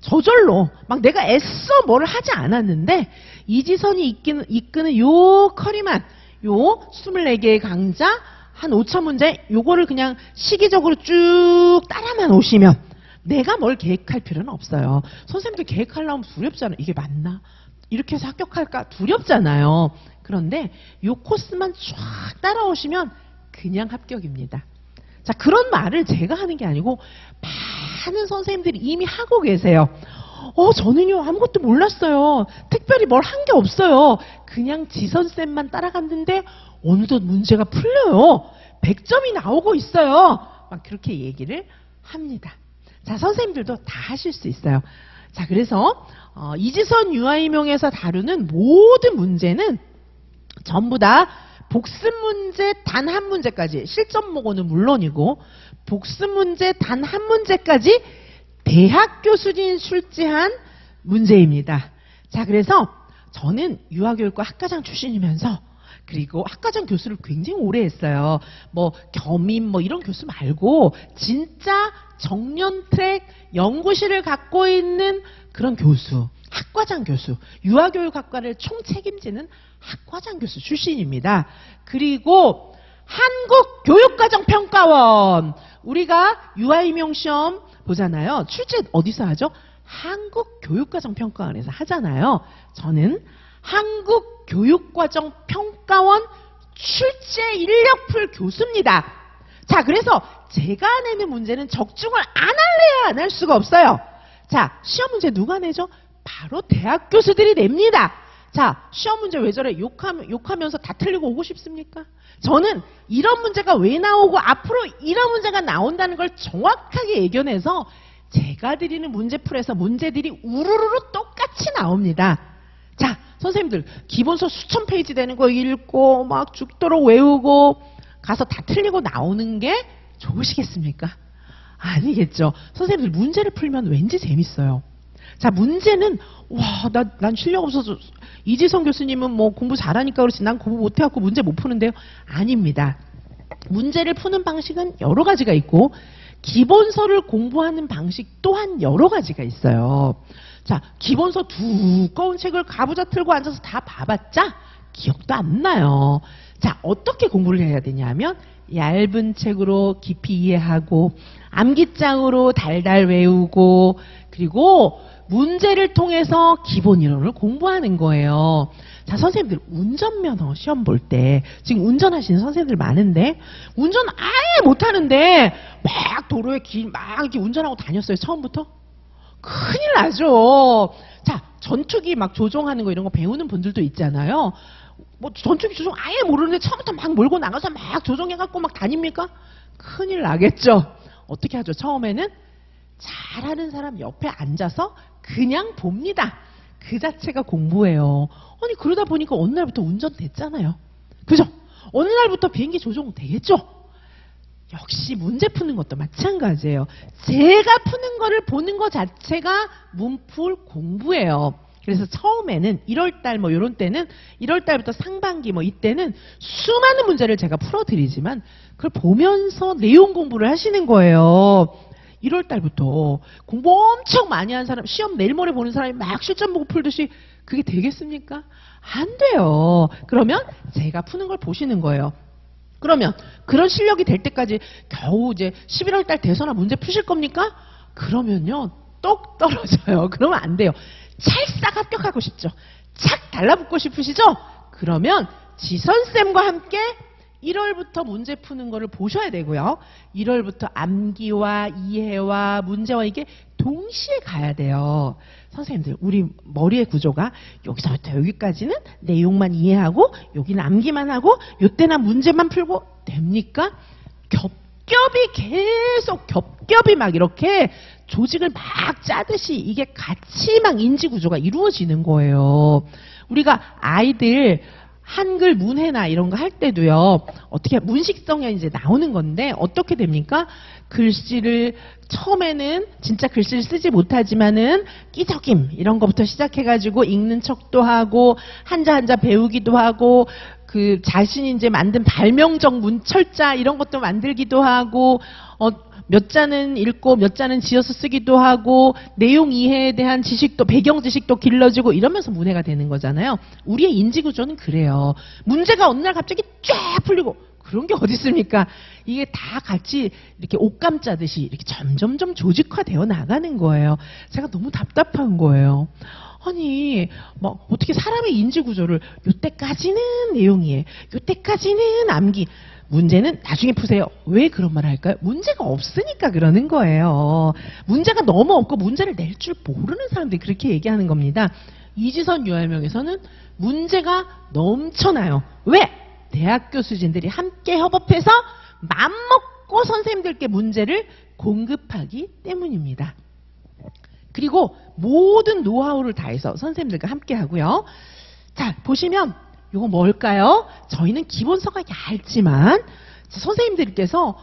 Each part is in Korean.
저절로 막 내가 애써 뭐를 하지 않았는데 이지선이 이끄는 요 커리만 요 24개의 강좌 한 5,000문제 요거를 그냥 시기적으로 쭉 따라만 오시면 내가 뭘 계획할 필요는 없어요. 선생님들 계획하려면 두렵잖아요. 이게 맞나? 이렇게 해서 합격할까? 두렵잖아요. 그런데 요 코스만 쫙 따라오시면 그냥 합격입니다. 자, 그런 말을 제가 하는 게 아니고 많은 선생님들이 이미 하고 계세요. 저는요 아무것도 몰랐어요. 특별히 뭘 한 게 없어요. 그냥 지선쌤만 따라갔는데 어느덧 문제가 풀려요. 100점이 나오고 있어요. 막 그렇게 얘기를 합니다. 자, 선생님들도 다 하실 수 있어요. 자, 그래서 이지선 유아임용에서 다루는 모든 문제는 전부 다 복습 문제 단 한 문제까지, 실전 모고는 물론이고 복습 문제 단 한 문제까지 대학 교수진 출제한 문제입니다. 자, 그래서 저는 유아교육과 학과장 출신이면서 그리고 학과장 교수를 굉장히 오래 했어요. 뭐 겸임 뭐 이런 교수 말고 진짜 정년 트랙 연구실을 갖고 있는 그런 교수, 학과장 교수, 유아교육학과를 총책임지는 학과장 교수 출신입니다. 그리고 한국교육과정평가원, 우리가 유아임용시험 보잖아요. 출제 어디서 하죠? 한국교육과정평가원에서 하잖아요. 저는 한국교육과정평가원 출제 인력풀 교수입니다. 자, 그래서 제가 내는 문제는 적중을 안 할래야 안 할 수가 없어요. 자, 시험 문제 누가 내죠? 바로 대학 교수들이 냅니다. 자, 시험 문제 왜 저래? 욕하면서 다 틀리고 오고 싶습니까? 저는 이런 문제가 왜 나오고 앞으로 이런 문제가 나온다는 걸 정확하게 예견해서 제가 드리는 문제풀에서 문제들이 우르르르 똑같이 나옵니다. 자, 선생님들 기본서 수천 페이지 되는 거 읽고 막 죽도록 외우고 가서 다 틀리고 나오는 게 좋으시겠습니까? 아니겠죠. 선생님들 문제를 풀면 왠지 재밌어요. 자, 문제는 난 실력 없어서 이지선 교수님은 뭐 공부 잘하니까 그렇지 난 공부 못해갖고 문제 못 푸는데요. 아닙니다. 문제를 푸는 방식은 여러 가지가 있고 기본서를 공부하는 방식 또한 여러 가지가 있어요. 자, 기본서 두꺼운 책을 가부좌 틀고 앉아서 다 봐봤자 기억도 안 나요. 자, 어떻게 공부를 해야 되냐면 얇은 책으로 깊이 이해하고 암기장으로 달달 외우고 그리고 문제를 통해서 기본 이론을 공부하는 거예요. 자, 선생님들 운전면허 시험 볼 때 지금 운전하시는 선생님들 많은데 운전 아예 못하는데 막 도로에 막 이렇게 운전하고 다녔어요. 처음부터? 큰일 나죠. 자, 전투기 막 조종하는 거 이런 거 배우는 분들도 있잖아요. 뭐 전투기 조종 아예 모르는데 처음부터 막 몰고 나가서 막 조종해갖고 막 다닙니까? 큰일 나겠죠. 어떻게 하죠? 처음에는 잘하는 사람 옆에 앉아서 그냥 봅니다. 그 자체가 공부예요. 아니 그러다 보니까 어느 날부터 운전 됐잖아요. 그죠? 어느 날부터 비행기 조종 되겠죠? 역시 문제 푸는 것도 마찬가지예요. 제가 푸는 거를 보는 것 자체가 문풀 공부예요. 그래서 처음에는 1월달 뭐 이런 때는 1월달부터 상반기 뭐 이때는 수많은 문제를 제가 풀어드리지만 그걸 보면서 내용 공부를 하시는 거예요. 1월달부터 공부 엄청 많이 한 사람, 시험 내일 모레 보는 사람이 막 실전 보고 풀듯이 그게 되겠습니까? 안 돼요. 그러면 제가 푸는 걸 보시는 거예요. 그러면 그런 실력이 될 때까지 겨우 이제 11월달 돼서나 문제 푸실 겁니까? 그러면요 똑 떨어져요. 그러면 안 돼요. 찰싹 합격하고 싶죠. 착 달라붙고 싶으시죠? 그러면 지선쌤과 함께 1월부터 문제 푸는 거를 보셔야 되고요. 1월부터 암기와 이해와 문제와 이게 동시에 가야 돼요. 선생님들 우리 머리의 구조가 여기서부터 여기까지는 내용만 이해하고 여기는 암기만 하고 요때나 문제만 풀고 됩니까? 겹겹이 계속 겹겹이 막 이렇게 조직을 막 짜듯이 이게 같이 막 인지 구조가 이루어지는 거예요. 우리가 아이들 한글 문해나 이런 거 할 때도요. 어떻게 문식성이 이제 나오는 건데 어떻게 됩니까? 글씨를 처음에는 진짜 글씨를 쓰지 못하지만은 끼적임 이런 거부터 시작해가지고 읽는 척도 하고 한자 한자 배우기도 하고 그 자신이 이제 만든 발명적 문철자 이런 것도 만들기도 하고, 몇 자는 읽고 몇 자는 지어서 쓰기도 하고, 내용 이해에 대한 지식도, 배경 지식도 길러지고 이러면서 문해가 되는 거잖아요. 우리의 인지 구조는 그래요. 문제가 어느 날 갑자기 쫙 풀리고, 그런 게 어디 있습니까? 이게 다 같이 이렇게 옷감 짜듯이 이렇게 점점점 조직화되어 나가는 거예요. 제가 너무 답답한 거예요. 아니, 뭐 어떻게 사람의 인지 구조를 요때까지는 내용이에요. 요때까지는 암기. 문제는 나중에 푸세요. 왜 그런 말 할까요? 문제가 없으니까 그러는 거예요. 문제가 너무 없고 문제를 낼 줄 모르는 사람들이 그렇게 얘기하는 겁니다. 이지선 유활명에서는 문제가 넘쳐나요. 왜? 대학 교수진들이 함께 협업해서 맘먹고 선생님들께 문제를 공급하기 때문입니다. 그리고 모든 노하우를 다해서 선생님들과 함께 하고요. 자, 보시면 이거 뭘까요? 저희는 기본서가 얇지만 선생님들께서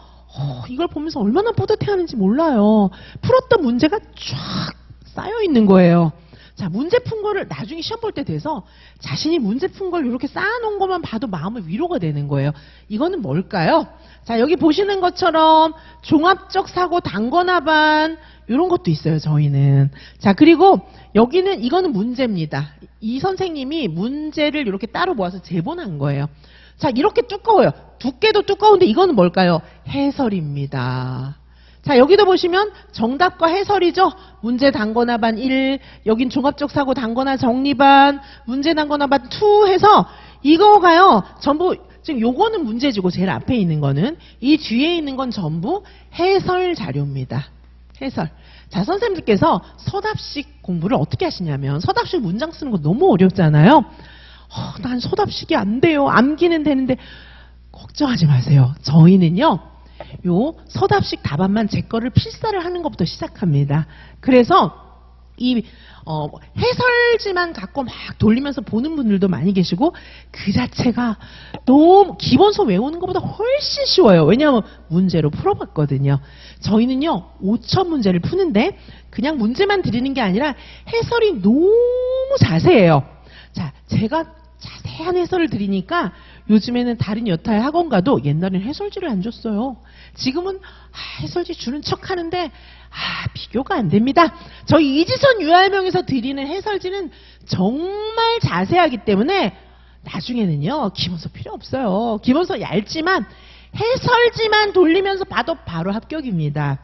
이걸 보면서 얼마나 뿌듯해하는지 몰라요. 풀었던 문제가 쫙 쌓여 있는 거예요. 자, 문제 푼 거를 나중에 시험 볼 때 돼서 자신이 문제 푼 걸 이렇게 쌓아놓은 것만 봐도 마음의 위로가 되는 거예요. 이거는 뭘까요? 자, 여기 보시는 것처럼 종합적 사고 단권화반 이런 것도 있어요, 저희는. 자, 그리고 여기는 이거는 문제입니다. 이 선생님이 문제를 이렇게 따로 모아서 제본한 거예요. 자, 이렇게 두꺼워요. 두께도 두꺼운데 이거는 뭘까요? 해설입니다. 자, 여기도 보시면 정답과 해설이죠. 문제 단권화반 1, 여긴 종합적 사고 단권화 정리반, 문제 단권화반 2 해서 이거가요. 전부 지금 요거는 문제지고 제일 앞에 있는 거는 이 뒤에 있는 건 전부 해설 자료입니다. 해설. 자, 선생님들께서 서답식 공부를 어떻게 하시냐면 서답식 문장 쓰는 거 너무 어렵잖아요. 난 서답식이 안 돼요. 암기는 되는데 걱정하지 마세요. 저희는요. 요 서답식 답안만 제 거를 필사를 하는 것부터 시작합니다. 그래서 이 해설지만 갖고 막 돌리면서 보는 분들도 많이 계시고 그 자체가 너무 기본서 외우는 것보다 훨씬 쉬워요. 왜냐하면 문제로 풀어봤거든요. 저희는요 5천 문제를 푸는데 그냥 문제만 드리는 게 아니라 해설이 너무 자세해요. 자, 제가 자세한 해설을 드리니까 요즘에는 다른 여타의 학원 가도 옛날엔 해설지를 안 줬어요. 지금은 해설지 주는 척 하는데 비교가 안 됩니다. 저희 이지선 유활명에서 드리는 해설지는 정말 자세하기 때문에 나중에는요 기본서 필요 없어요. 기본서 얇지만 해설지만 돌리면서 봐도 바로 합격입니다.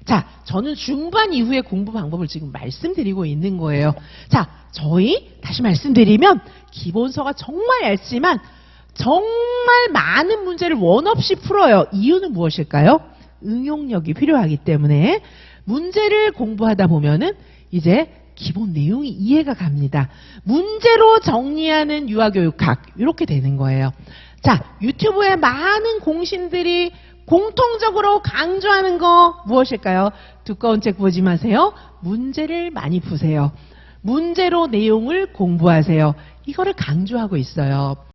자, 저는 중반 이후의 공부 방법을 지금 말씀드리고 있는 거예요. 자, 저희 다시 말씀드리면 기본서가 정말 얇지만 정말 많은 문제를 원 없이 풀어요. 이유는 무엇일까요? 응용력이 필요하기 때문에 문제를 공부하다 보면은 이제 기본 내용이 이해가 갑니다. 문제로 정리하는 유아교육학 이렇게 되는 거예요. 자, 유튜브에 많은 공신들이 공통적으로 강조하는 거 무엇일까요? 두꺼운 책 보지 마세요. 문제를 많이 푸세요. 문제로 내용을 공부하세요. 이거를 강조하고 있어요.